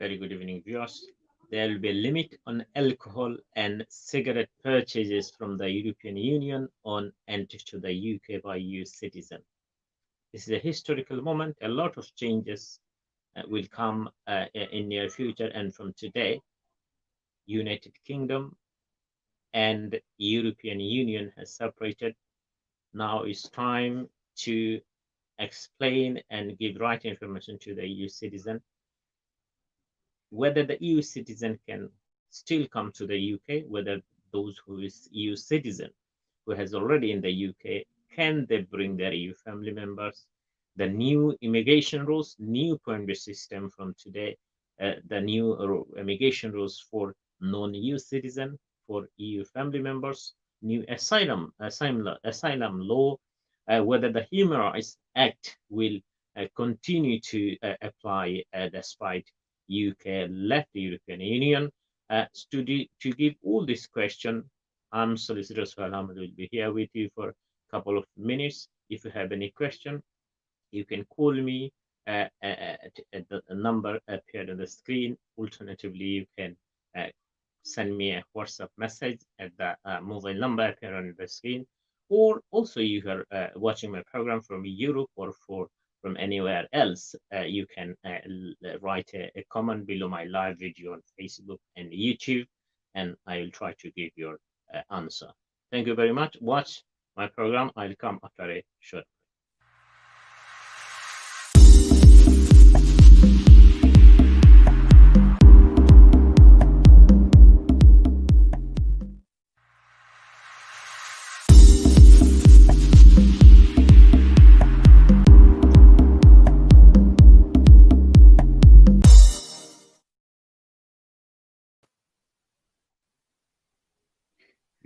Very good evening, viewers. There will be a limit on alcohol and cigarette purchases from the European Union on entry to the UK by EU citizen. This is a historical moment. A lot of changes will come in near future, and from today, United Kingdom and European Union has separated. Now it's time to explain and give right information to the EU citizen whether the EU citizen can still come to the UK, whether those who is EU citizen who has already in the UK, can they bring their EU family members? The new immigration rules, new point-based system from today, the new immigration rules for non-EU citizen, for EU family members, new asylum law, whether the Human Rights Act will continue to apply despite UK left the European Union. To give all this question, I'm Solicitor Suhail Ahmed will be here with you for a couple of minutes. If you have any question, you can call me at the number appeared on the screen. Alternatively, you can send me a WhatsApp message at the mobile number appeared on the screen. Or also, you are watching my program from Europe or from anywhere else, you can write a comment below my live video on Facebook and YouTube, and I will try to give your answer. Thank you very much. Watch my program. I'll come after a short.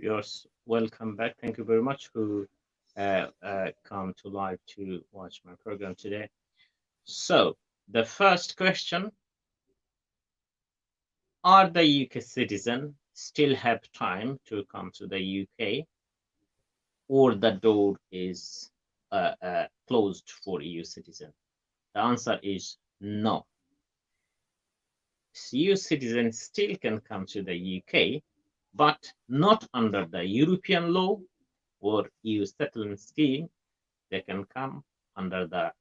Viewers, welcome back. Thank you very much who come to live to watch my program today. So the first question, are the UK citizens still have time to come to the UK, or the door is closed for EU citizens? The answer is no. EU citizens still can come to the UK, but not under the European law or EU settlement scheme. They can come under the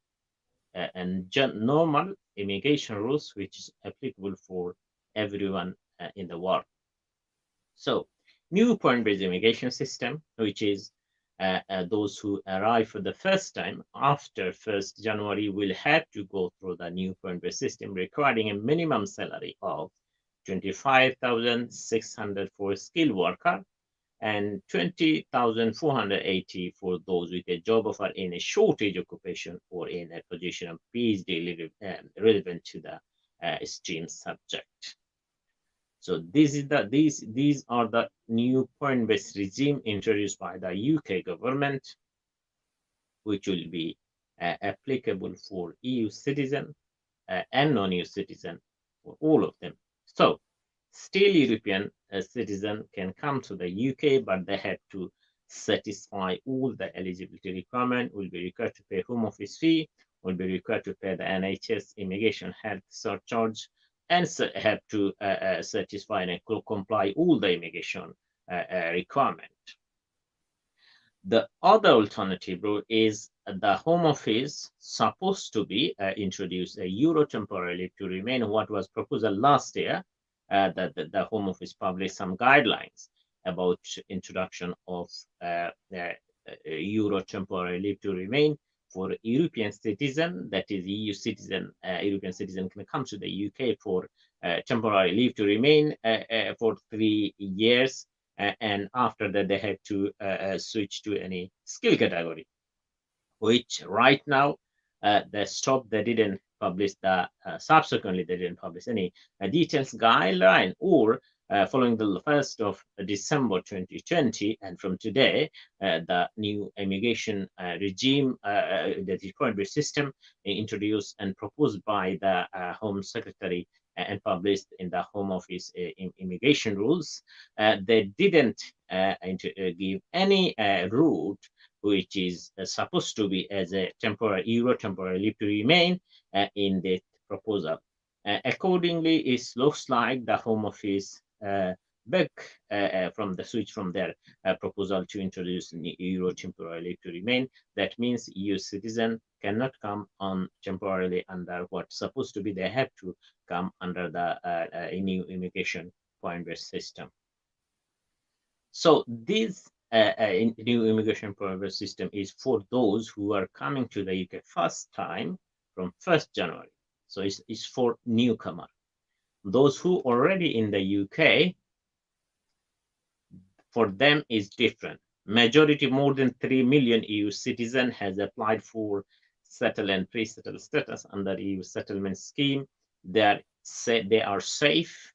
normal immigration rules, which is applicable for everyone in the world. So, new point-based immigration system, which is those who arrive for the first time after 1st January will have to go through the new point-based system, requiring a minimum salary of 25,600 for a skilled worker and 20,480 for those with a job offer in a shortage occupation or in a position of PhD relevant to the stream subject. So these are the new point-based regime introduced by the UK government, which will be applicable for EU citizen and non-EU citizen, for all of them. So still European citizen can come to the UK, but they have to satisfy all the eligibility requirement, will be required to pay home office fee, will be required to pay the NHS immigration health surcharge, and have to satisfy and comply all the immigration requirement. The other alternative route is the Home Office supposed to be introduce a Euro temporarily to remain what was proposed last year. That the Home Office published some guidelines about introduction of Euro temporary leave to remain for European citizen, that is EU citizen, European citizen can come to the UK for temporary leave to remain for 3 years, and after that they have to switch to any skill category, which right now they stopped. They didn't publish the subsequently they didn't publish any details guideline or following the 1st of December 2020, and from today the new immigration regime, the point-based system introduced and proposed by the Home Secretary and published in the Home Office immigration rules. They didn't give any route which is supposed to be as a temporary Euro temporary leave to remain in the proposal. Accordingly, it looks like the Home Office back from the switch from their proposal to introduce euro temporarily to remain. That means EU citizen cannot come on temporarily under what's supposed to be. They have to come under the new immigration point-based system. So this new immigration point-based system is for those who are coming to the UK first time from 1st January. So it's for newcomer. Those who already in the UK, for them is different. Majority, more than 3 million EU citizen has applied for settle and pre-settle status under EU settlement scheme. They are safe.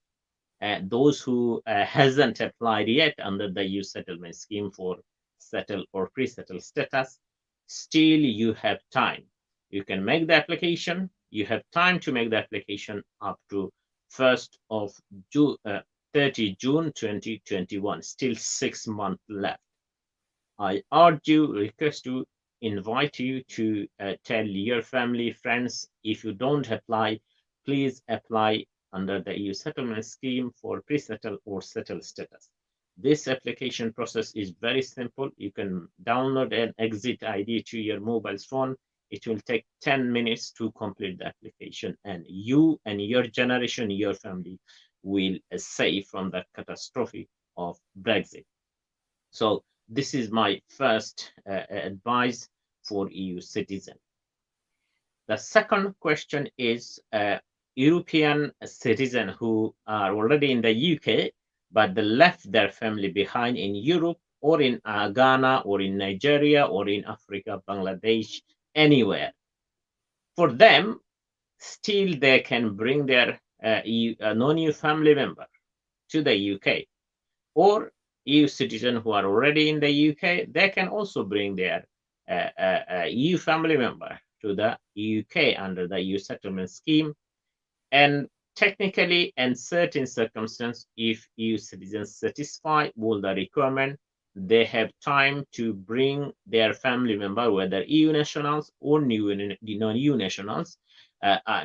Those who hasn't applied yet under the EU settlement scheme for settle or pre-settle status, still you have time. You can make the application. You have time to make the application up to 1st of June, 30 June 2021. Still 6 months left. I urge you, request you, invite you to tell your family, friends, if you don't apply, please apply under the EU settlement scheme for pre-settle or settle status. This application process is very simple. You can download an exit ID to your mobile phone. It will take 10 minutes to complete the application, and you and your generation, your family will save from the catastrophe of Brexit. So this is my first advice for EU citizen. The second question is European citizen who are already in the UK, but they left their family behind in Europe or in Ghana or in Nigeria or in Africa, Bangladesh, anywhere. For them, still they can bring their non-EU family member to the UK, or EU citizens who are already in the UK, they can also bring their EU family member to the UK under the EU settlement scheme. And technically, in certain circumstances, if EU citizens satisfy all the requirements, they have time to bring their family member, whether EU nationals or non-EU nationals,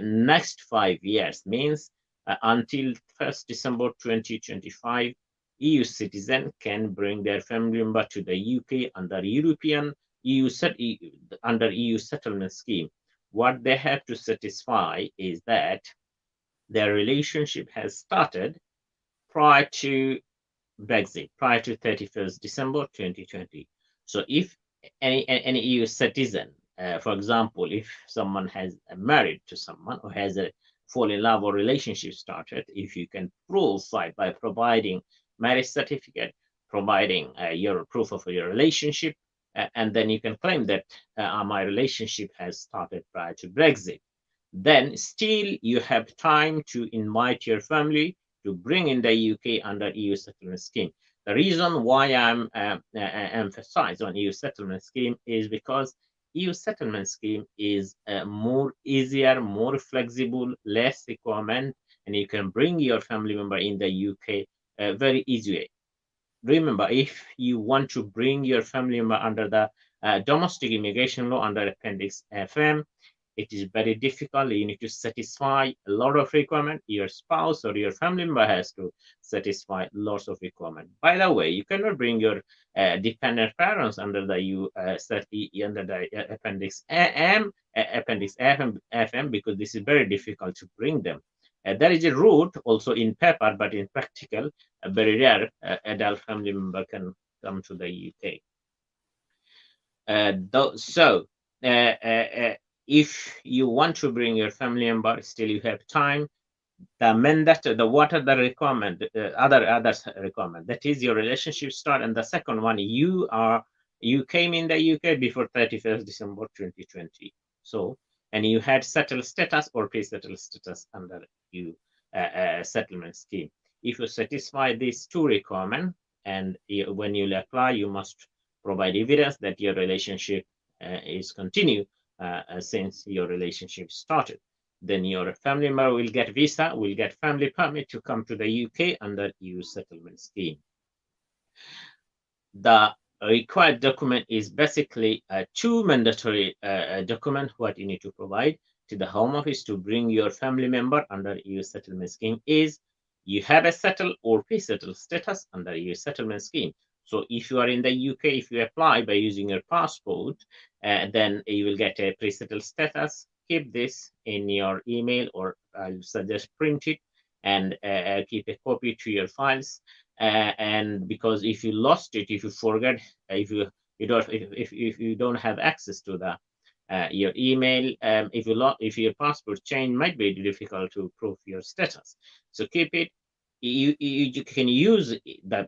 next 5 years, means until 1st December 2025, EU citizen can bring their family member to the UK under under EU settlement scheme. What they have to satisfy is that their relationship has started prior to Brexit, prior to 31st December 2020. So if any EU citizen, for example, if someone has married to someone or has a fall in love or relationship started, if you can prove by providing marriage certificate, providing your proof of your relationship, and then you can claim that my relationship has started prior to Brexit, then still you have time to invite your family to bring in the UK under EU settlement scheme. The reason why I'm emphasized on EU settlement scheme is because EU settlement scheme is more easier, more flexible, less requirement, and you can bring your family member in the UK very easily. Remember, if you want to bring your family member under the domestic immigration law under Appendix FM, it is very difficult. You need to satisfy a lot of requirements. Your spouse or your family member has to satisfy lots of requirements. By the way, you cannot bring your dependent parents under the under the Appendix FM because this is very difficult to bring them. There is a route also in paper, but in practical, a very rare adult family member can come to the UK. If you want to bring your family member, still you have time. What are the requirement? Others requirement. That is your relationship start, and the second one, you came in the UK before 31st December 2020. So, and you had settled status or pre-settled status under EU settlement scheme. If you satisfy these two requirements, and when you apply, you must provide evidence that your relationship is continued since your relationship started. Then your family member will get visa, will get family permit to come to the UK under EU settlement scheme. The required document is basically two mandatory documents what you need to provide. to the Home Office to bring your family member under EU settlement scheme is you have a settled or pre-settled status under EU settlement scheme. So if you are in the UK, if you apply by using your passport, then you will get a pre-settled status. Keep this in your email, or I'll suggest print it and keep a copy to your files. And because if you lost it, if you forget, if you don't have access to the your email, if your passport change might be difficult to prove your status. So keep it. You can use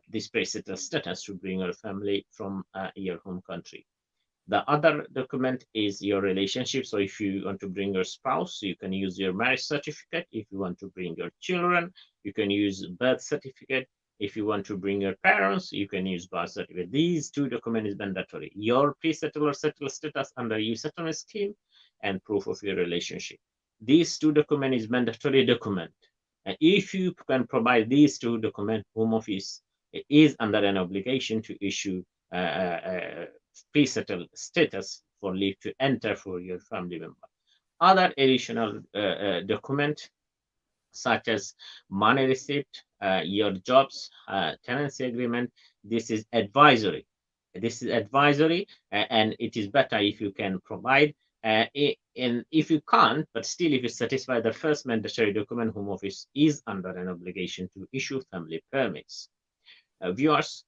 this pre-settled status to bring your family from your home country. The other document is your relationship. So if you want to bring your spouse, you can use your marriage certificate. If you want to bring your children, you can use birth certificate. If you want to bring your parents, you can use birth certificate. These two documents is mandatory. Your pre-settled or settled status under EU settlement scheme and proof of your relationship. These two documents is mandatory document. And if you can provide these two documents, Home Office is under an obligation to issue pre-settled status for leave to enter for your family member. Other additional document such as money receipt, your jobs, tenancy agreement. This is advisory. This is advisory, and it is better if you can provide. And if you can't, but still, if you satisfy the first mandatory document, Home Office is under an obligation to issue family permits. Viewers,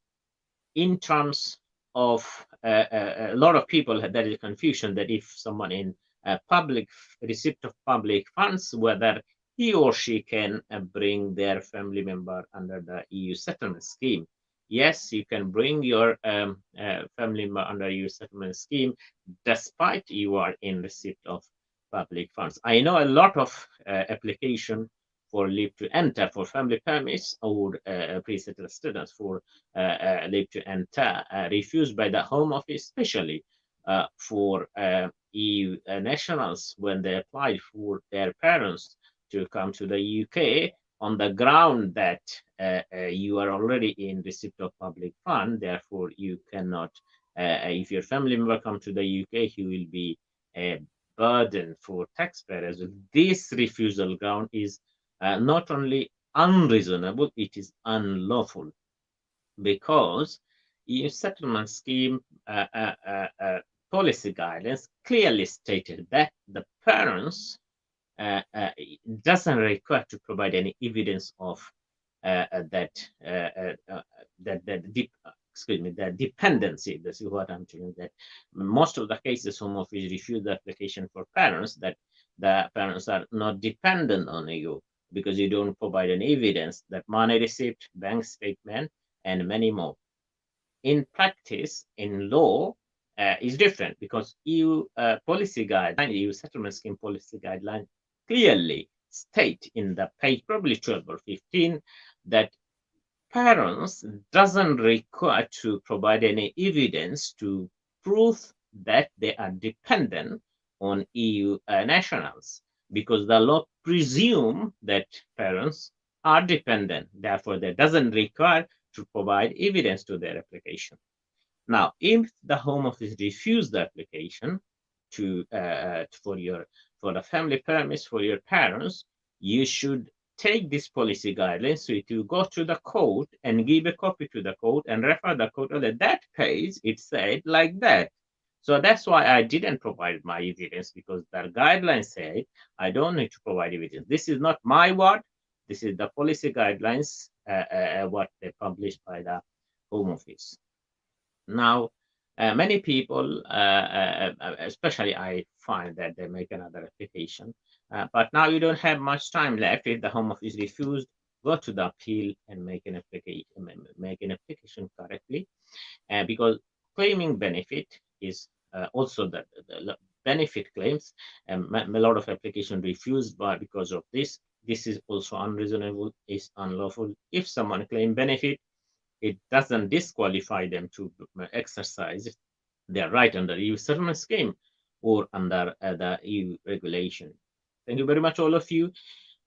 in terms of a lot of people, there is confusion that if someone in public receipt of public funds, whether he or she can bring their family member under the EU settlement scheme. Yes, you can bring your family member under EU settlement scheme, despite you are in receipt of public funds. I know a lot of application for leave to enter for family permits or pre-settled students for leave to enter refused by the Home Office, especially for EU nationals when they applied for their parents to come to the UK on the ground that you are already in receipt of public fund, therefore you cannot, if your family member come to the UK, he will be a burden for taxpayers. This refusal ground is not only unreasonable, it is unlawful, because EU settlement scheme policy guidance clearly stated that the parents doesn't require to provide any evidence of the dependency. This is what I'm telling, that most of the cases Home Office refuse the application for parents, that the parents are not dependent on you because you don't provide any evidence, that money receipt, bank statement, and many more. In practice, in law, is different, because EU policy guideline, EU settlement scheme policy guideline clearly state in the page probably 12 or 15 that parents doesn't require to provide any evidence to prove that they are dependent on EU nationals, because the law presume that parents are dependent. Therefore, that doesn't require to provide evidence to their application. Now, if the Home Office refuse the application to for the family permits for your parents, you should take this policy guidelines. So if you go to the court and give a copy to the court and refer the court on that page, it said like that. So that's why I didn't provide my evidence, because the guidelines say I don't need to provide evidence. This is not my word. This is the policy guidelines, what they published by the Home Office. Now, many people, especially I find that they make another application, but now you don't have much time left. If the Home Office refused, go to the appeal and make an application correctly, because claiming benefit is also the benefit claims, and a lot of application refused because of this. This is also unreasonable, is unlawful. If someone claim benefit, it doesn't disqualify them to exercise their right under EU settlement scheme or under the EU regulation. Thank you very much, all of you.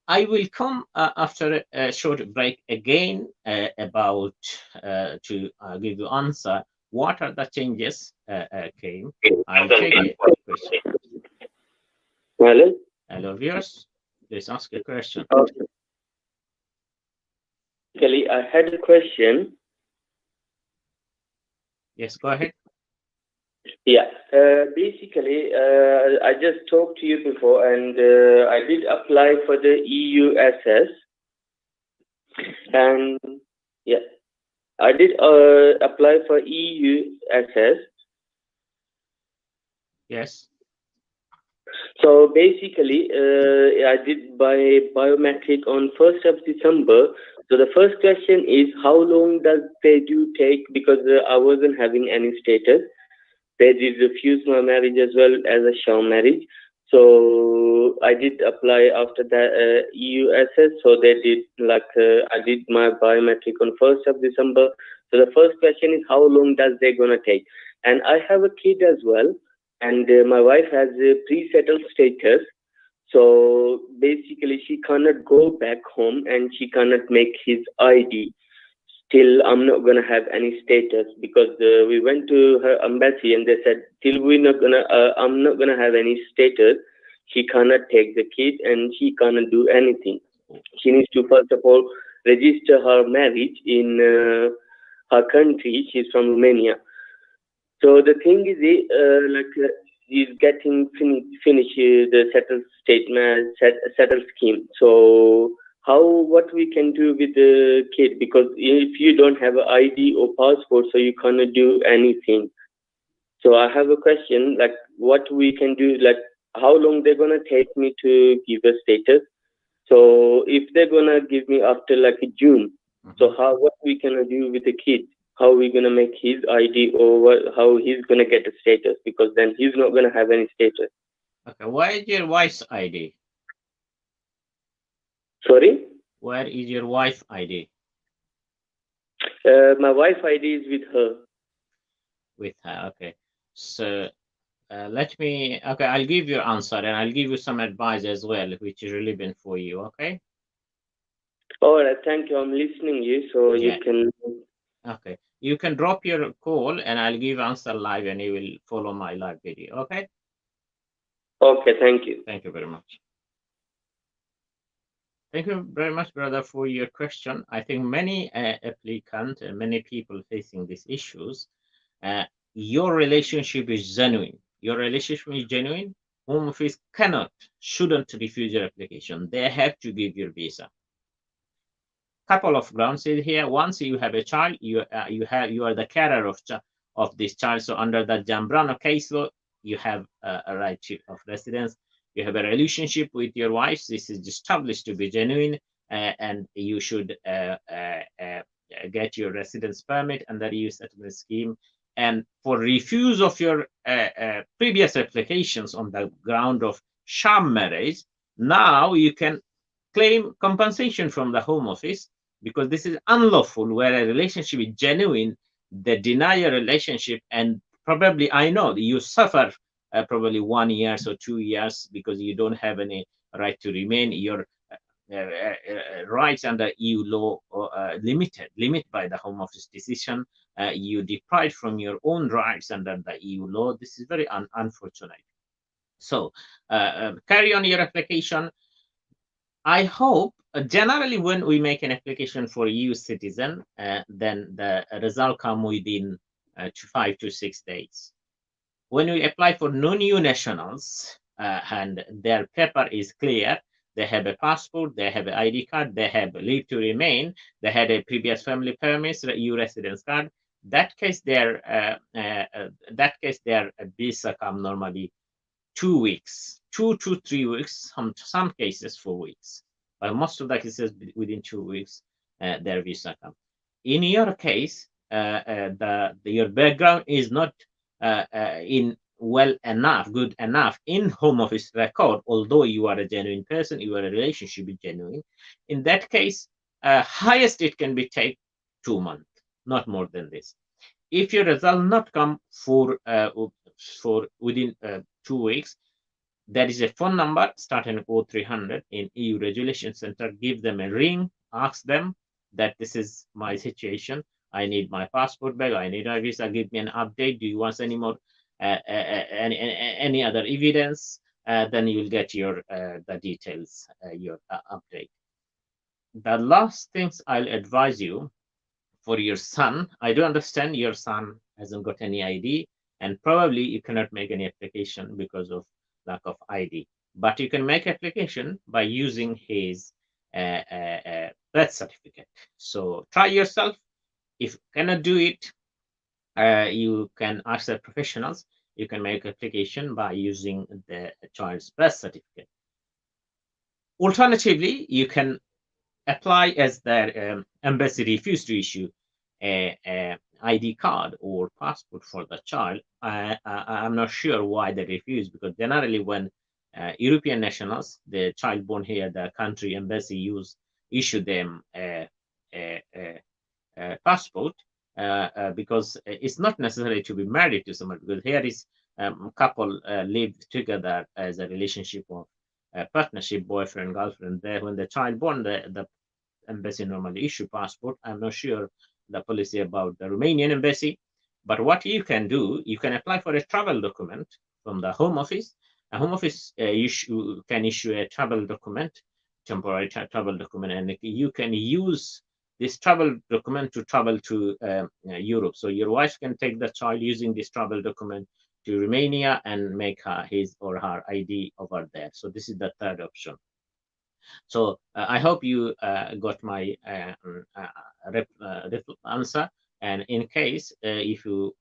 I will come after a short break again about to give you answer what are the changes came. I'll take a question. Hello? Hello, viewers. Please ask a question. Okay. Basically, I had a question. Yes, go ahead. Yeah. Basically, I just talked to you before, and I did apply for the EUSS, and yeah, I did apply for EUSS. Yes. So basically, I did my biometric on 1st of December. So the first question is, how long does they do take? Because I wasn't having any status. They did refuse my marriage as well as a sham marriage. So I did apply after that EUSS. So they did I did my biometric on 1st of December. So the first question is, how long does they gonna take? And I have a kid as well, and my wife has a pre-settled status. So basically, she cannot go back home and she cannot make his ID. Still, I'm not gonna have any status because we went to her embassy and they said, till I'm not gonna have any status. She cannot take the kid and she cannot do anything. She needs to first of all register her marriage in her country. She's from Romania. So the thing is, is getting finish the settled statement, settled scheme. So how what we can do with the kid? Because if you don't have an ID or passport, so you cannot do anything. So I have a question, like what we can do, like how long they're gonna take me to give a status. So if they're gonna give me after like June, so Mhm. how what we gonna do with the kid? How we gonna make his ID or how he's gonna get a status? Because then he's not gonna have any status. Okay. Where is your wife's ID? Sorry, Where is your wife ID? my wife ID is with her. With her. Okay. So let me. Okay, I'll give you answer and I'll give you some advice as well, which is relevant for you. Okay. All right, thank you. I'm listening you, so you Yeah. can. Okay. You can drop your call and I'll give answer live and you will follow my live video. Okay. Okay, thank you. Thank you very much. Thank you very much, brother, for your question. I think many applicants and many people facing these issues, uh, your relationship is genuine. Your relationship is genuine. Home Office cannot, shouldn't refuse your application. They have to give your visa. Couple of grounds here. Once you have a child, you are the carer of this child. So under the Zambrano case law, you have a right of residence. You have a relationship with your wife. This is established to be genuine, and you should get your residence permit under EU settlement scheme. And for refuse of your previous applications on the ground of sham marriage, now you can claim compensation from the Home Office because this is unlawful where a relationship is genuine. They deny a relationship, and probably I know you suffer probably 1 year or 2 years because you don't have any right to remain. Your rights under EU law limit by the Home Office decision. You deprived from your own rights under the EU law. This is very unfortunate. So carry on your application. I hope generally when we make an application for EU citizen, then the result come within 5 to 6 days. When we apply for non-EU nationals and their paper is clear, they have a passport, they have an ID card, they have leave to remain, they had a previous family permit, EU residence card. That case their visa come normally 2 weeks, 2 to 3 weeks, some cases 4 weeks, but most of the cases within 2 weeks, their visa come. In your case, your background is not in well enough, good enough in Home Office record, although you are a genuine person, your relationship is genuine. In that case, highest it can be take 2 months, not more than this. If your result not come for within 2 weeks, there is a phone number starting with 0300 in EU Regulation Center. Give them a ring, ask them that this is my situation. I need my passport back. I need my visa. Give me an update. Do you want any more, any other evidence? then you will get your the details, your update. The last things I'll advise you for your son. I do understand your son hasn't got any ID, and probably you cannot make any application because of lack of ID. But you can make application by using his birth certificate. So try yourself. If you cannot do it, you can ask the professionals. You can make application by using the child's birth certificate. Alternatively, you can apply as their embassy refused to issue a ID card or passport for the child. I'm not sure why they refuse, because generally when European nationals, the child born here, the country embassy issue them a passport, because it's not necessary to be married to someone, because here is couple live together as a relationship of partnership, boyfriend, girlfriend. There, when the child born, the embassy normally issue passport. I'm not sure the policy about the Romanian embassy, but what you can do, you can apply for a travel document from the Home Office. A Home Office can issue a travel document, temporary travel document, and you can use this travel document to travel to Europe. So your wife can take the child using this travel document to Romania and make his or her ID over there. So this is the third option. So I hope you got my answer. And in case if you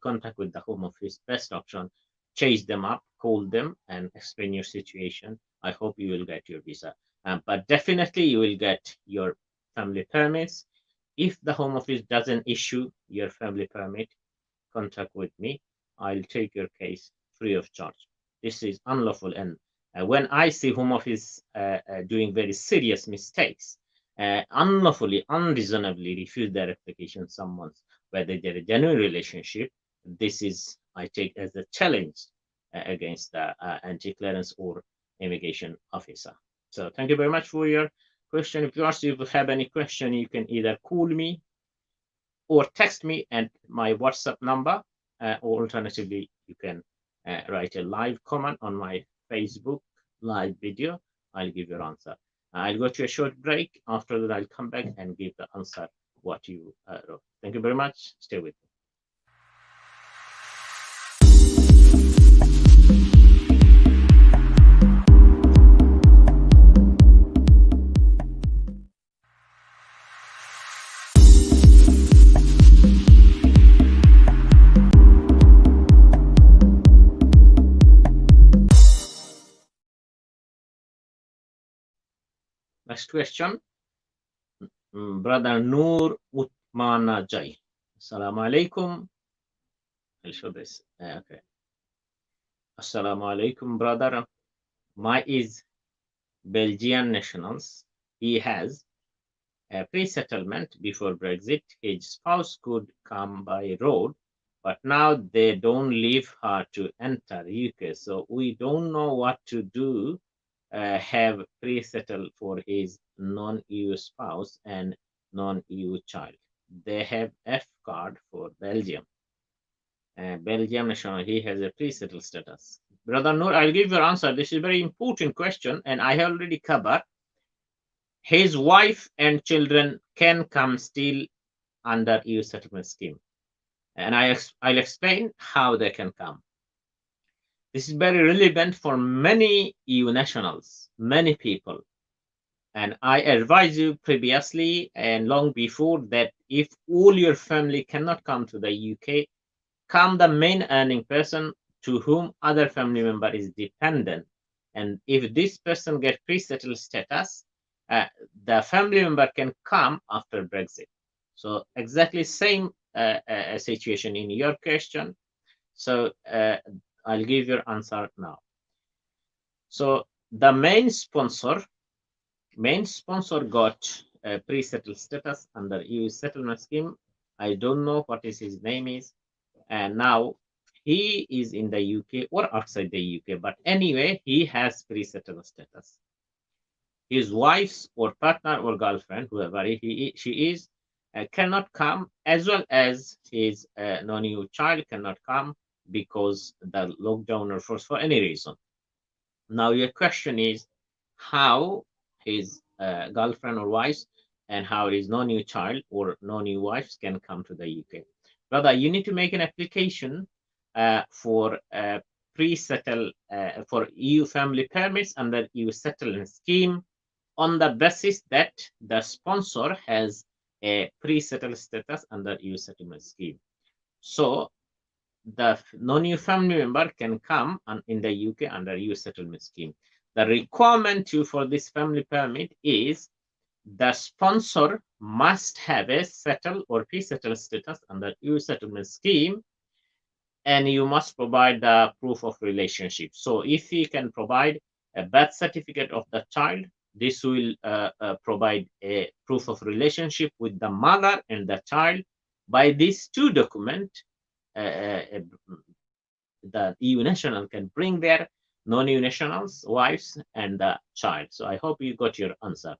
contact with the Home Office, best option, chase them up, call them, and explain your situation. I hope you will get your visa. But definitely you will get your family permits. If the Home Office doesn't issue your family permit, contact with me. I'll take your case free of charge. This is unlawful, and when I see Home Office doing very serious mistakes, unlawfully, unreasonably refuse their application, someone's, whether they're a genuine relationship, this is, I take as a challenge against the anti-clearance or immigration officer. So thank you very much for your question. If you have any question, you can either call me or text me at my WhatsApp number, or alternatively, you can write a live comment on my Facebook live video. I'll give your answer. I'll go to a short break. After that, I'll come back and give the answer what you wrote. Thank you very much. Stay with me. Next question, Brother Noor Utmana Jai. Assalamu alaikum. I'll show this. Okay. Assalamu alaikum, brother. My is Belgian nationals. He has a pre-settlement before Brexit. His spouse could come by road, but now they don't leave her to enter UK. So we don't know what to do. Have pre-settled for his non-EU spouse and non-EU child. They have F card for Belgium. Belgium national, he has a pre-settled status. Brother Noor, I'll give your answer. This is a very important question, and I have already covered. His wife and children can come still under EU settlement scheme. And I'll explain how they can come. This is very relevant for many EU nationals, many people. And I advise you previously and long before that if all your family cannot come to the UK, come the main earning person to whom other family member is dependent. And if this person gets pre-settled status, the family member can come after Brexit. So exactly same situation in your question. So I'll give your answer now. So the main sponsor got a pre-settled status under EU settlement scheme. I don't know what is his name is, and now he is in the UK or outside the UK. But anyway, he has pre-settled status. His wife or partner or girlfriend, whoever she is, cannot come, as well as his non-EU child cannot come because the lockdown or force for any reason. Now your question is how his girlfriend or wife and how his no new child or no new wives can come to the UK. Brother, you need to make an application for pre-settle for EU family permits under EU settlement scheme on the basis that the sponsor has a pre-settled status under EU settlement scheme. So the non-EU family member can come in the UK under EU settlement scheme. The requirement for this family permit is the sponsor must have a settled or pre-settled status under EU settlement scheme, and you must provide the proof of relationship. So if you can provide a birth certificate of the child, this will provide a proof of relationship with the mother and the child. By these two documents, the EU national can bring their non-EU nationals, wives, and the child. So I hope you got your answer.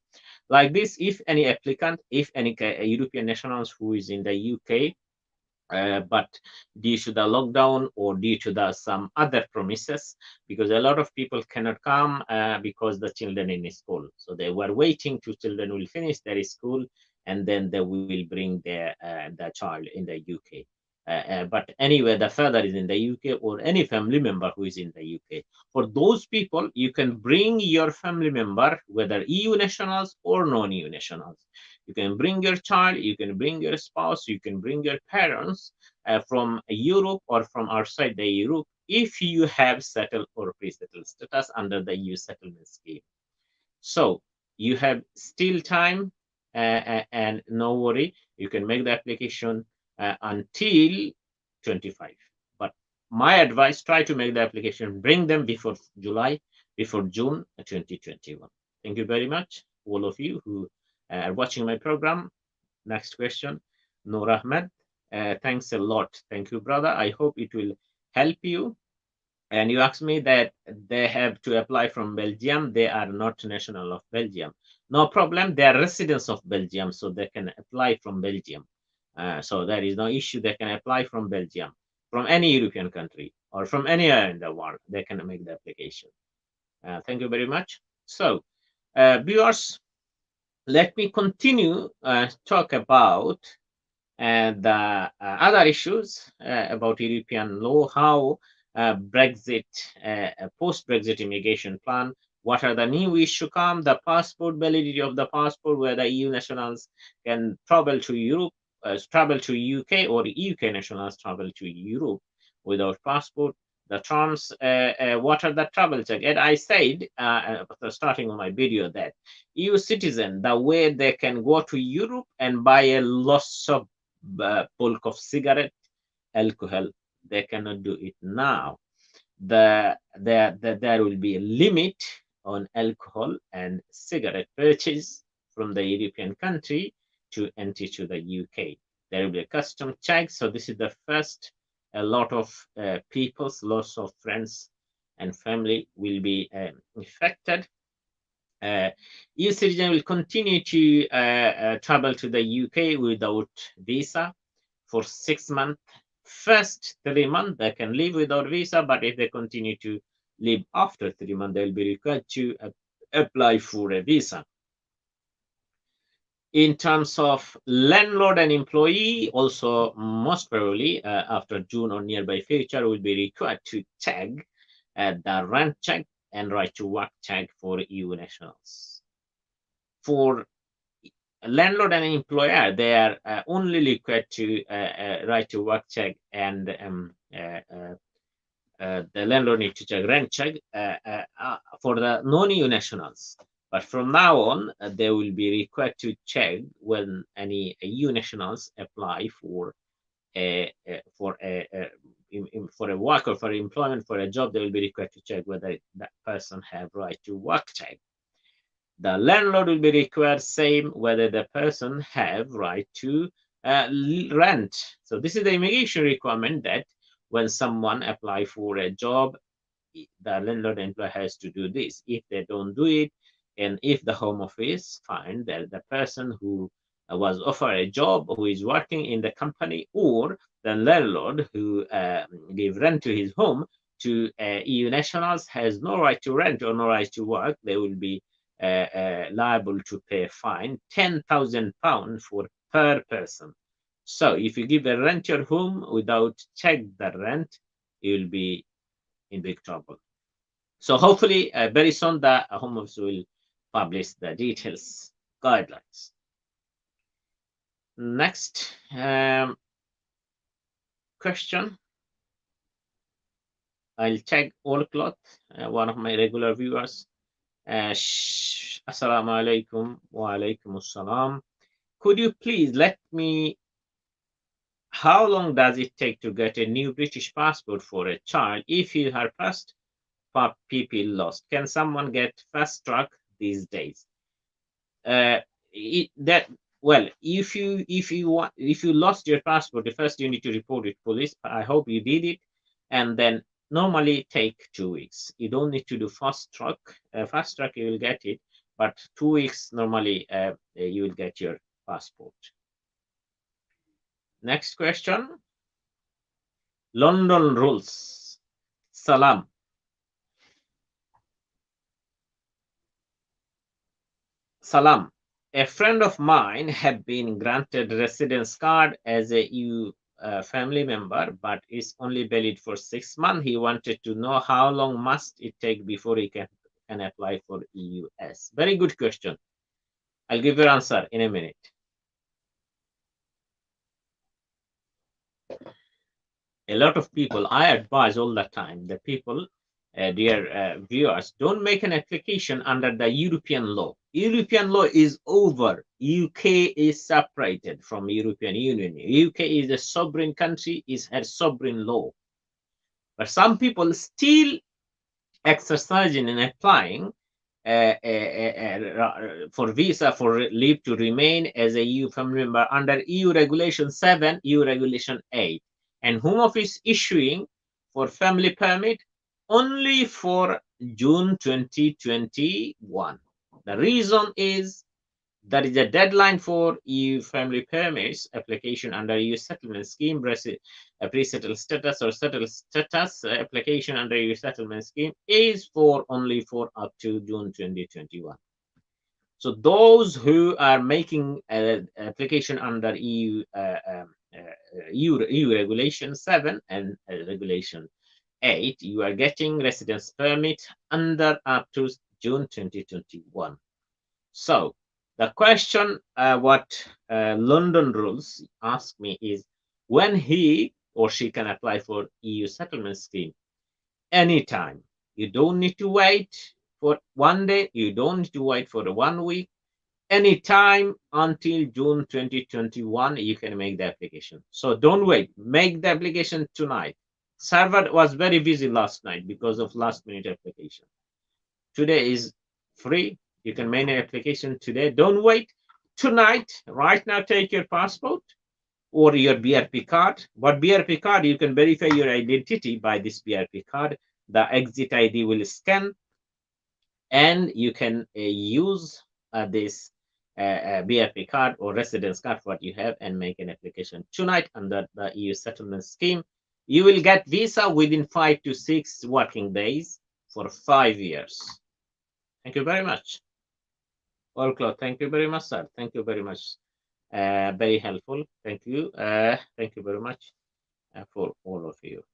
Like this, if any applicant, if any European nationals who is in the UK, but due to the lockdown or due to some other promises, because a lot of people cannot come because the children in school. So they were waiting till children will finish their school and then they will bring the child in the UK. But anyway, the father is in the UK or any family member who is in the UK. For those people, you can bring your family member, whether EU nationals or non-EU nationals. You can bring your child, you can bring your spouse, you can bring your parents from Europe or from outside the Europe if you have settled or pre-settled status under the EU settlement scheme. So you have still time and no worry. You can make the application until 25. But my advice, try to make the application, bring them before July, before June 2021. Thank you very much, all of you who are watching my program. Next question, Noor Ahmed. Thanks a lot. Thank you, brother. I hope it will help you. And you asked me that they have to apply from Belgium. They are not national of Belgium. No problem. They are residents of Belgium, so they can apply from Belgium. So there is no issue. They can apply from Belgium, from any European country or from anywhere in the world. They can make the application. Thank you very much. So, viewers, let me continue talk about the other issues about European law, how Brexit, post-Brexit immigration plan, what are the new issues come, the passport, validity of the passport, whether EU nationals can travel to Europe, travel to UK, or UK nationals travel to Europe without passport, the terms, what are the travel check. And I said at the starting of my video that EU citizen, the way they can go to Europe and buy a lots of bulk of cigarette, alcohol, they cannot do it now. There will be a limit on alcohol and cigarette purchase from the European country to enter to the UK. There will be a custom check. So this is the first. A lot of people's, lots of friends and family will be affected. EU citizen will continue to travel to the UK without visa for 6 months. First 3 months, they can live without visa, but if they continue to live after 3 months, they'll be required to apply for a visa. In terms of landlord and employee, also most probably after June or nearby future, will be required to tag the rent check and right to work check for EU nationals. For landlord and employer, they are only required to right to work check, and the landlord needs to check rent check for the non-EU nationals. But from now on, they will be required to check when any EU nationals apply for a work or for employment, for a job. They will be required to check whether that person have right to work check. The landlord will be required same whether the person have right to rent. So this is the immigration requirement that when someone apply for a job, the landlord employer has to do this. If they don't do it, and if the Home Office find that the person who was offered a job, who is working in the company, or the landlord who gave rent to his home, to EU nationals has no right to rent or no right to work, they will be liable to pay a fine, £10,000 for per person. So if you give a rent your home without check the rent, you will be in big trouble. So hopefully very soon the Home Office will publish the details guidelines. Next question. I'll check all cloth, one of my regular viewers. Assalamu alaikum wa alaikum assalam. Could you please let me, how long does it take to get a new British passport for a child if her first PP lost? Can someone get fast track these days? Well, if you lost your passport, first you need to report it to police. I hope you did it, and then normally take 2 weeks. You don't need to do fast track. Fast track you will get it, but 2 weeks normally you will get your passport. Next question. London rules. Salam. Salam. A friend of mine had been granted residence card as a EU family member, but it's only valid for 6 months. He wanted to know how long must it take before he can apply for EUS. Very good question. I'll give you an answer in a minute. A lot of people, I advise all the time, the people, dear viewers, don't make an application under the European law. European law is over. UK is separated from European Union. UK is a sovereign country, is a sovereign law. But some people still exercising and applying for visa for leave to remain as a EU family member under EU Regulation 7, EU Regulation 8. And Home Office issuing for family permit only for June 2021. The reason is there is a deadline for EU family permits application under EU settlement scheme, pre-settled status or settled status application under EU settlement scheme is only for up to June 2021. So those who are making application under EU Regulation 7 and Regulation 8, you are getting residence permit under up to June 2021. So the question what London rules ask me is when he or she can apply for EU settlement scheme. Anytime. You don't need to wait for 1 day. You don't need to wait for 1 week. Anytime until June 2021, you can make the application. So don't wait. Make the application tonight. Server was very busy last night because of last minute application. Today is free. You can make an application today. Don't wait. Tonight, right now, take your passport or your BRP card. What BRP card? You can verify your identity by this BRP card. The exit ID will scan, and you can use this BRP card or residence card, what you have, and make an application tonight under the EU settlement scheme. You will get visa within 5 to 6 working days for 5 years. Thank you very much. All clear. Thank you very much, sir. Thank you very much. Very helpful. Thank you. Thank you very much for all of you.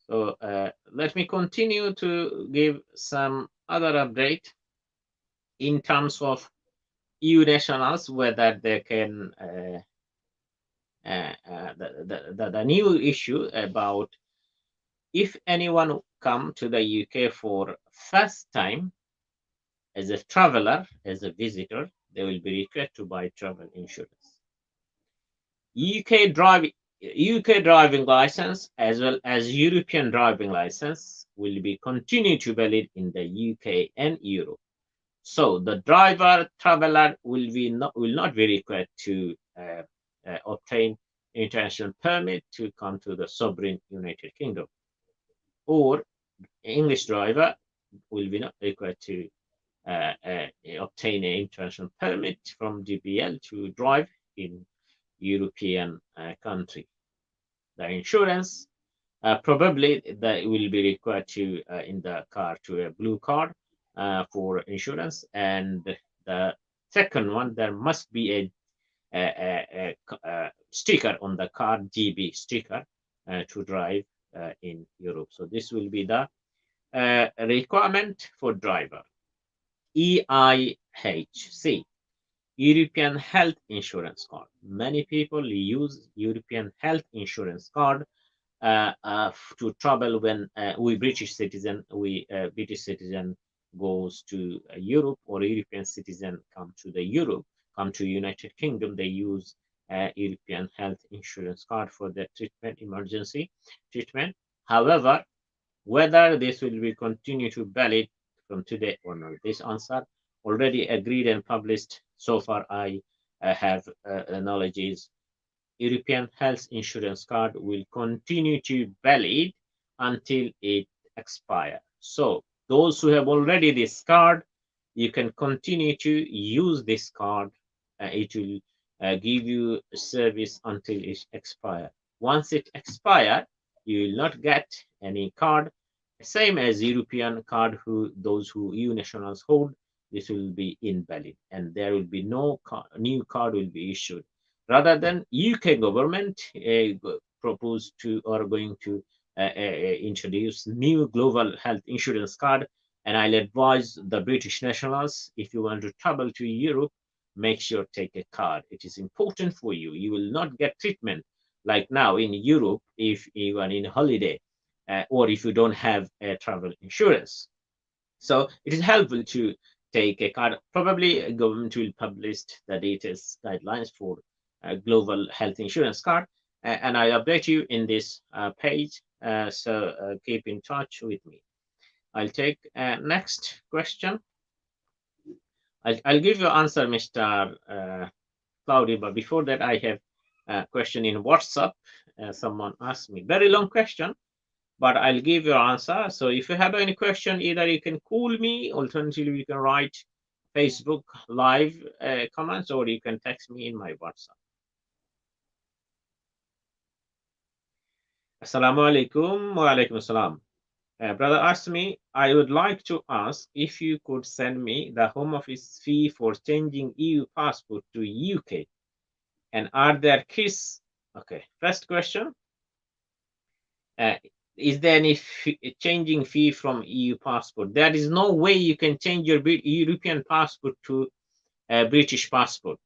So let me continue to give some other update in terms of EU nationals, whether they can the new issue about if anyone come to the UK for first time as a traveler, as a visitor, they will be required to buy travel insurance. UK driving license as well as European driving license will be continue to valid in the UK and Europe. So the traveler will not be required to obtain international permit to come to the sovereign United Kingdom, or English driver will be not required to obtain an international permit from DPL to drive in European country. The insurance Probably that will be required to in the car to a blue card for insurance, and the second one, there must be a sticker on the car, GB sticker, to drive in Europe. So this will be the requirement for driver. EIHC, European Health Insurance Card. Many people use European Health Insurance Card to travel when we British citizen goes to Europe, or European citizen come to United Kingdom. They use European Health Insurance Card for their treatment, emergency treatment. However, whether this will be continue to valid from today or not, this answer already agreed and published. So far, I have knowledge is European Health Insurance Card will continue to valid until it expires. So those who have already this card, you can continue to use this card. It will give you service until it expires. Once it expires, you will not get any card. Same as European card, those who EU nationals hold, this will be invalid, and there will be no new card will be issued. Rather than UK government proposed to or going to introduce new global health insurance card, and I'll advise the British nationals, if you want to travel to Europe, make sure take a card. It is important for you. You will not get treatment like now in Europe if you are in holiday or if you don't have a travel insurance. So it is helpful to take a card. Probably government will publish the latest guidelines for global health insurance card, and I update you in this page. So keep in touch with me. I'll take next question. I'll give you answer, Mr. Cloudy, but before that, I have a question in WhatsApp. Someone asked me very long question, but I'll give you answer. So if you have any question, either you can call me, alternatively you can write Facebook live comments, or you can text me in my WhatsApp. Assalamu alaikum wa alaikum assalam. Brother asked me, I would like to ask if you could send me the Home Office fee for changing EU passport to UK, and are there keys? Okay, first question. Is there any changing fee from EU passport? There is no way you can change your European passport to a British passport.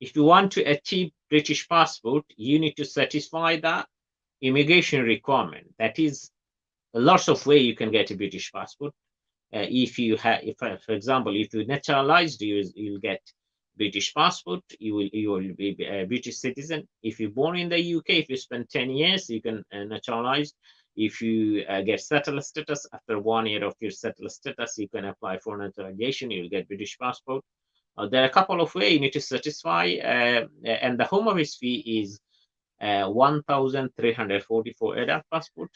If you want to achieve British passport, you need to satisfy the immigration requirement. That is, lots of way you can get a British passport. If you have, for example, if you naturalized, you'll get British passport. You will be a British citizen. If you're born in the UK, if you spend 10 years, you can naturalize. If you get settled status, after 1 year of your settled status, you can apply for naturalization. You'll get British passport. There are a couple of ways you need to satisfy, and the Home Office fee is 1,340 for adult passport.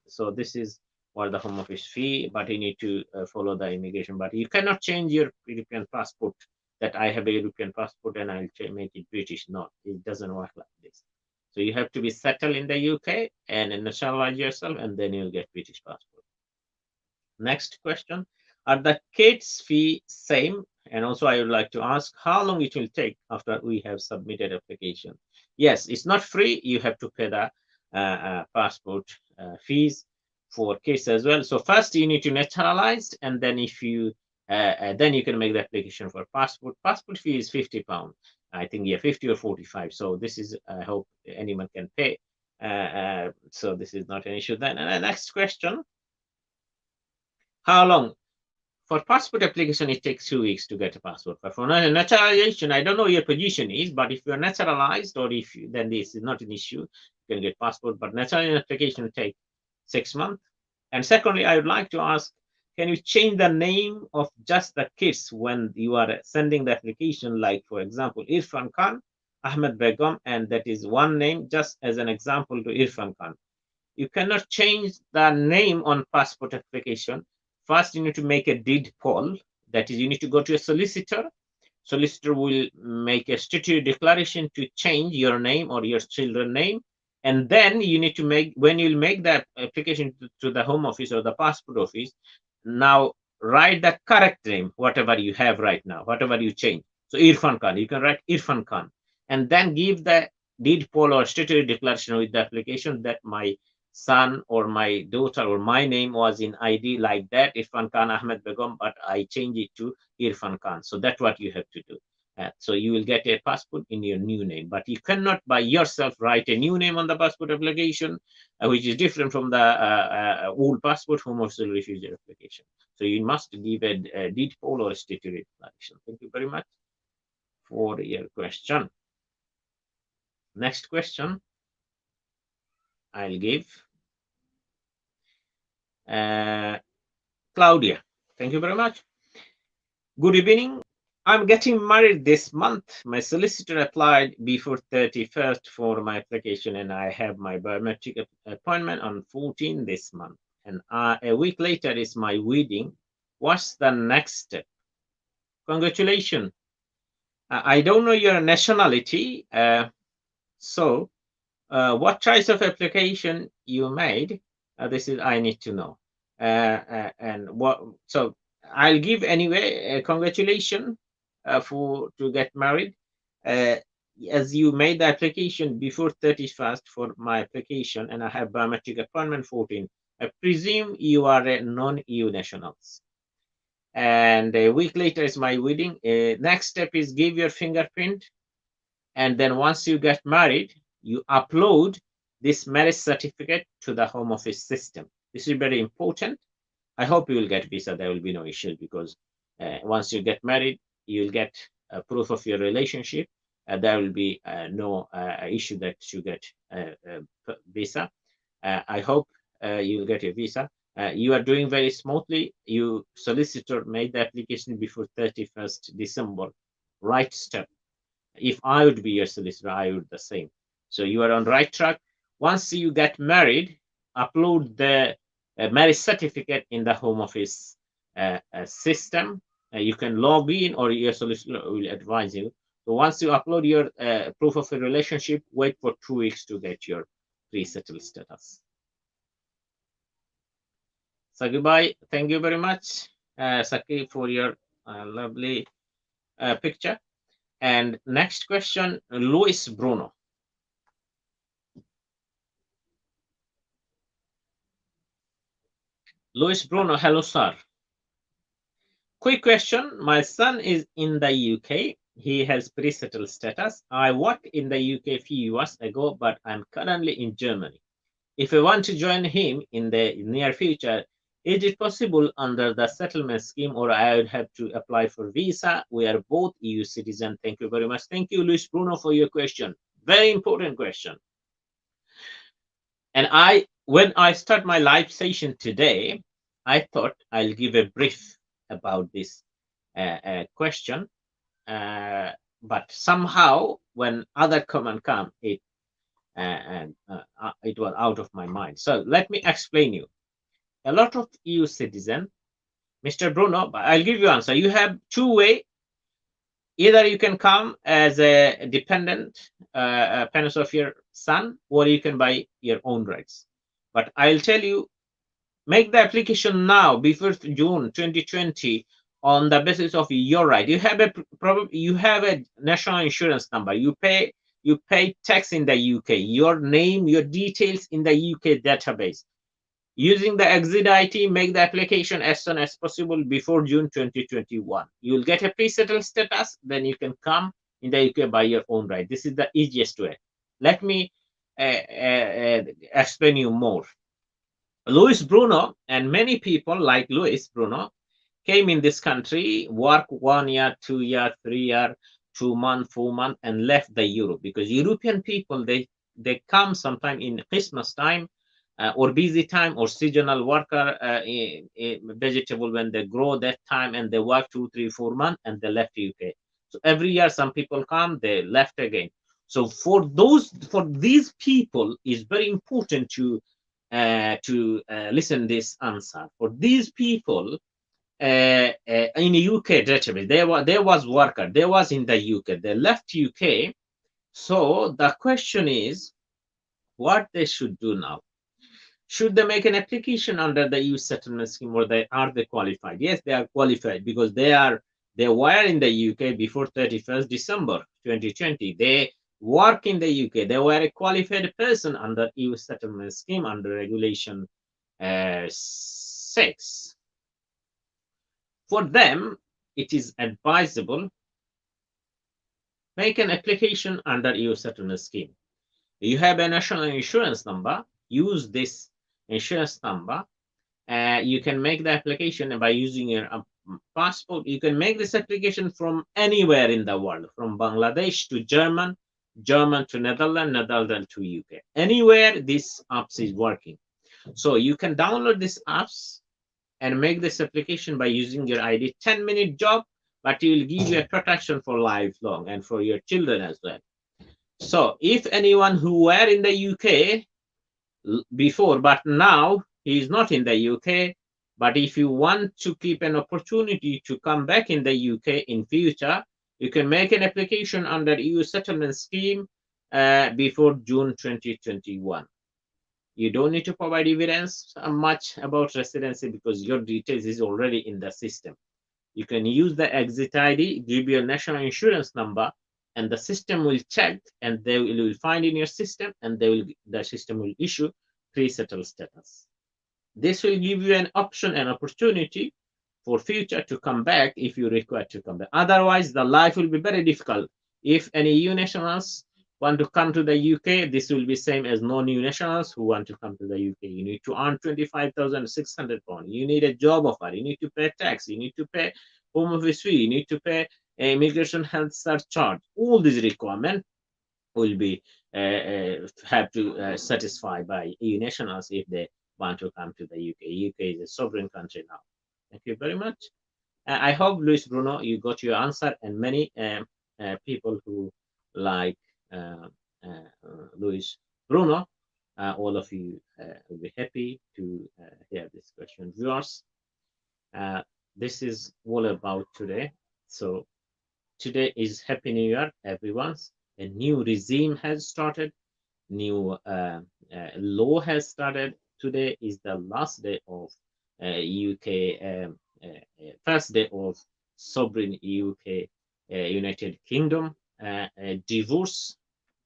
So this is what the Home Office fee, but you need to follow the immigration. But you cannot change your European passport, that I have a European passport and I'll make it British. No, it doesn't work like this. So you have to be settled in the UK and nationalize yourself, and then you'll get British passport. Next question, are the kids fee same? And also I would like to ask how long it will take after we have submitted application. Yes, it's not free. You have to pay the passport fees for kids as well. So first you need to naturalize, and then if you then you can make the application for passport. Passport fee is £50. I think, yeah, 50 or 45. So this is, I hope anyone can pay. So this is not an issue. Then the next question, how long? For passport application, it takes 2 weeks to get a passport. But for naturalization, I don't know your position is, but if you're naturalized, or if you, then this is not an issue, you can get passport. But naturalization application take 6 months. And secondly, I would like to ask, can you change the name of just the kids when you are sending the application? Like, for example, Irfan Khan, Ahmed Begum, and that is one name, just as an example to Irfan Khan. You cannot change the name on passport application. First, you need to make a deed poll. That is, you need to go to a solicitor. Solicitor will make a statutory declaration to change your name or your children's name. And then you need to make, when you make that application to the Home Office or the Passport Office, now write the correct name, whatever you have right now, whatever you change. So Irfan Khan, you can write Irfan Khan, and then give the deed poll or statutory declaration with the application that my son or my daughter or my name was in ID like that, Irfan Khan Ahmed Begum, but I change it to Irfan Khan. So that's what you have to do. So you will get a passport in your new name, but you cannot by yourself write a new name on the passport application, which is different from the old passport Home Office refugee application. So you must give a deed poll or a statutory declaration. Thank you very much for your question. Next question I'll give Claudia. Thank you very much. Good evening. I'm getting married this month. My solicitor applied before 31st for my application, and I have my biometric appointment on 14 this month. And a week later is my wedding. What's the next step? Congratulations. I don't know your nationality. So what choice of application you made? This is I need to know. And what? So I'll give anyway. Congratulations for to get married. As you made the application before 31st for my application, and I have biometric appointment 14. I presume you are a non-EU nationals. And a week later is my wedding. Next step is give your fingerprint, and then once you get married, you upload this marriage certificate to the Home Office system. This is very important. I hope you will get visa. There will be no issue because once you get married, you will get a proof of your relationship. There will be no issue that you get visa. I hope you will get a visa. You are doing very smoothly. You solicitor made the application before 31st December. Right step. If I would be your solicitor, I would the same. So you are on the right track. Once you get married, upload the marriage certificate in the Home Office system. You can log in, or your solicitor will advise you. So once you upload your proof of a relationship, wait for 2 weeks to get your pre-settled status. So goodbye. Thank you very much, Saki, for your lovely picture. And next question, Luis Bruno. Luis Bruno, hello, sir. Quick question. My son is in the UK. He has pre-settled status. I worked in the UK a few years ago, but I'm currently in Germany. If I want to join him in the near future, is it possible under the settlement scheme, or I would have to apply for visa? We are both EU citizens. Thank you very much. Thank you, Luis Bruno, for your question. Very important question. And when I start my live session today, I thought I'll give a brief about this question. But somehow, when other comment come, it was out of my mind. So let me explain you. A lot of EU citizen, Mr. Bruno, I'll give you answer. You have two ways. Either you can come as a dependent parents of your son, or you can buy your own rights. But I'll tell you, make the application now before June 2020 on the basis of your right. You have a national insurance number. You pay tax in the UK. Your name, your details in the UK database. Using the exit ID, make the application as soon as possible before June 2021. You will get a pre-settled status, then you can come in the UK by your own right. This is the easiest way. Let me explain you more. Luis Bruno and many people like Luis Bruno came in this country, work 1 year, 2 year, 3 year, 2 months, 4 months, and left the Europe, because European people, they come sometime in Christmas time, or busy time, or seasonal worker, vegetable when they grow that time, and they work 2, 3, 4 months, and they left UK. So every year some people come, they left again. So for these people, is very important to listen this answer. For these people in the UK database, there was worker, they was in the UK, they left UK. So the question is, What they should do now? Should they make an application under the EU settlement scheme, or are they qualified? Yes, they are qualified because they were in the UK before 31st December 2020. They work in the UK. They were a qualified person under EU settlement scheme under regulation 6. For them, it is advisable make an application under EU settlement scheme. You have a national insurance number. Use this insurance number. You can make the application by using your passport. You can make this application from anywhere in the world, from Bangladesh to German, German to Netherlands, Netherlands to UK. Anywhere this apps is working. So you can download this apps and make this application by using your ID. 10-minute job, but it will give you a protection for lifelong and for your children as well. So if anyone who were in the UK before, but now he is not in the UK, but if you want to keep an opportunity to come back in the UK in future, you can make an application under EU settlement scheme before June 2021. You don't need to provide evidence much about residency because your details is already in the system. You can use the exit ID, give your national insurance number, and the system will check, and they will find in your system, and the system will issue pre-settled status. This will give you an option and opportunity for future to come back if you require to come back. Otherwise, the life will be very difficult. If any EU nationals want to come to the UK, this will be same as non-EU nationals who want to come to the UK. You need to earn £25,600. You need a job offer. You need to pay tax. You need to pay home office fee. You need to pay immigration health surcharge. All these requirements will be have to satisfy by EU nationals if they want to come to the UK. UK is a sovereign country now. Thank you very much. I hope, Luis Bruno, you got your answer, and many people who like Luis Bruno, all of you will be happy to hear this question. Viewers, this is all about today. So today is Happy New Year, everyone. A new regime has started, new law has started. Today is the last day of UK, first day of sovereign UK, United Kingdom, divorce,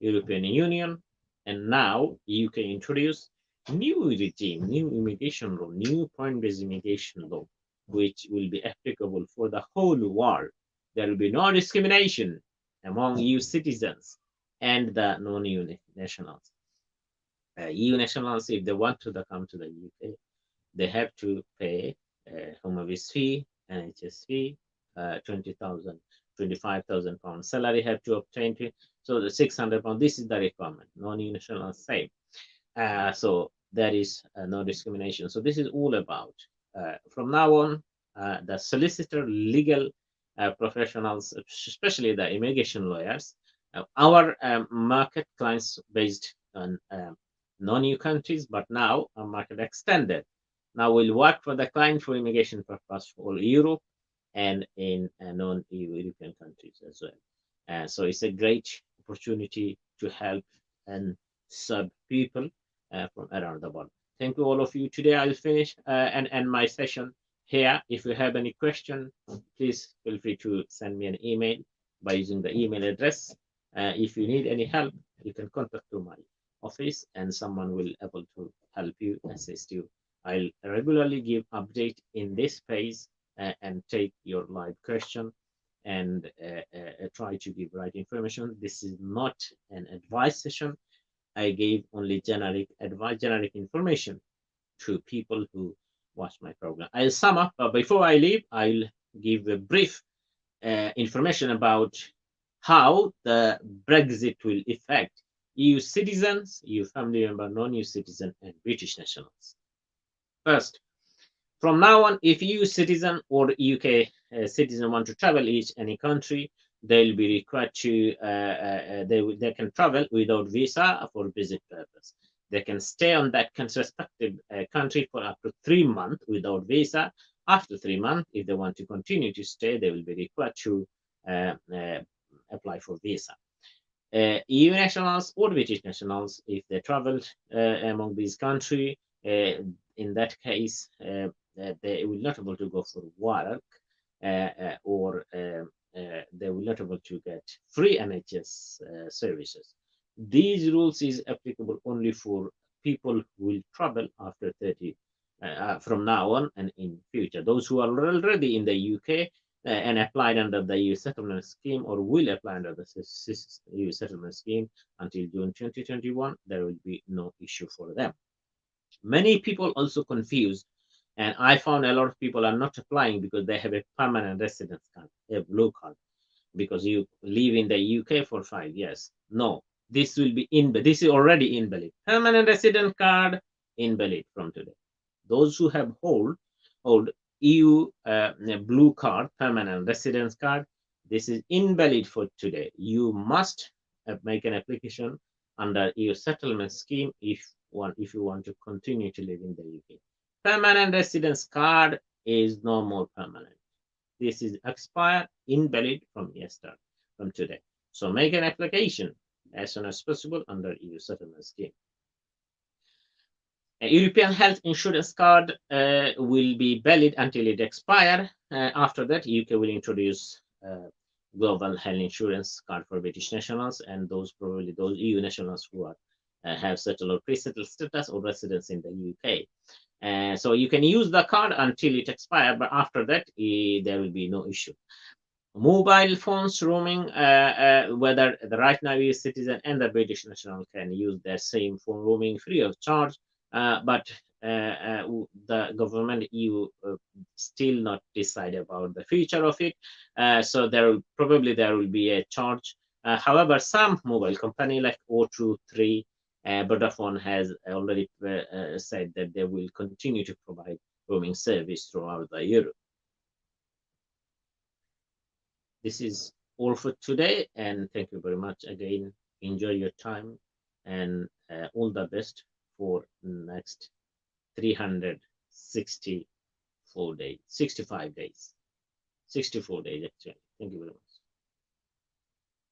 European Union, and now UK introduced new regime, new immigration law, new point-based immigration law, which will be applicable for the whole world. There will be no discrimination among EU citizens and the non-EU nationals. EU nationals, if they want to come to the UK, they have to pay home office fee, NHS fee, 20,000, 25,000 pounds salary have to obtain. So the 600 pounds, this is the requirement. Non-EU nationals same. So there is no discrimination. So this is all about. From now on, the solicitor, legal professionals, especially the immigration lawyers, our market clients based on non-EU countries, but now our market extended. Now we'll work for the client for immigration purpose for Europe and in non-EU European countries as well. So it's a great opportunity to help and serve people from around the world. Thank you all of you. Today I'll finish and end my session here. If you have any question, please feel free to send me an email by using the email address. If you need any help, you can contact to my office and someone will able to help you, assist you. I'll regularly give update in this page and take your live question and try to give right information. This is not an advice session. I gave only generic advice, generic information to people who watch my program. I'll sum up, but before I leave, I'll give a brief information about how the Brexit will affect EU citizens, EU family member, non-EU citizen, and British nationals. First, from now on, if EU citizen or UK citizen want to travel any country, they'll be required to, they can travel without visa for visit purpose. They can stay on that respective country for up to 3 months without visa. After 3 months, if they want to continue to stay, they will be required to apply for visa. EU nationals or British nationals, if they traveled among these countries, in that case, they will not able to go for work or they will not able to get free NHS services. These rules is applicable only for people who will travel after 30 from now on and in future. Those who are already in the UK and applied under the EU settlement scheme or will apply under the EU settlement scheme until June 2021, there will be no issue for them. Many people also confuse, and I found a lot of people are not applying because they have a permanent residence card, a blue card, because you live in the UK for 5 years. No, this will be this is already invalid. Permanent resident card invalid from today. Those who have hold EU blue card, permanent residence card, this is invalid for today. You must make an application under EU settlement scheme if you want to continue to live in the UK. Permanent residence card is no more permanent. This is expired, invalid from yesterday, from today. So make an application as soon as possible under EU settlement scheme. A European health insurance card will be valid until it expires. After that, UK will introduce global health insurance card for British nationals and those EU nationals who are have settled or pre-settled status or residence in the UK. So you can use the card until it expires, but after that, there will be no issue. Mobile phones roaming, whether the right now EU citizen and the British national can use their same phone roaming free of charge, but the government EU still not decide about the future of it. So there will be a charge. However, some mobile company like O2, Vodafone has already said that they will continue to provide roaming service throughout the Europe. This is all for today, and thank you very much again. Enjoy your time, and all the best for next 364 days, 65 days, 64 days actually. Thank you very much.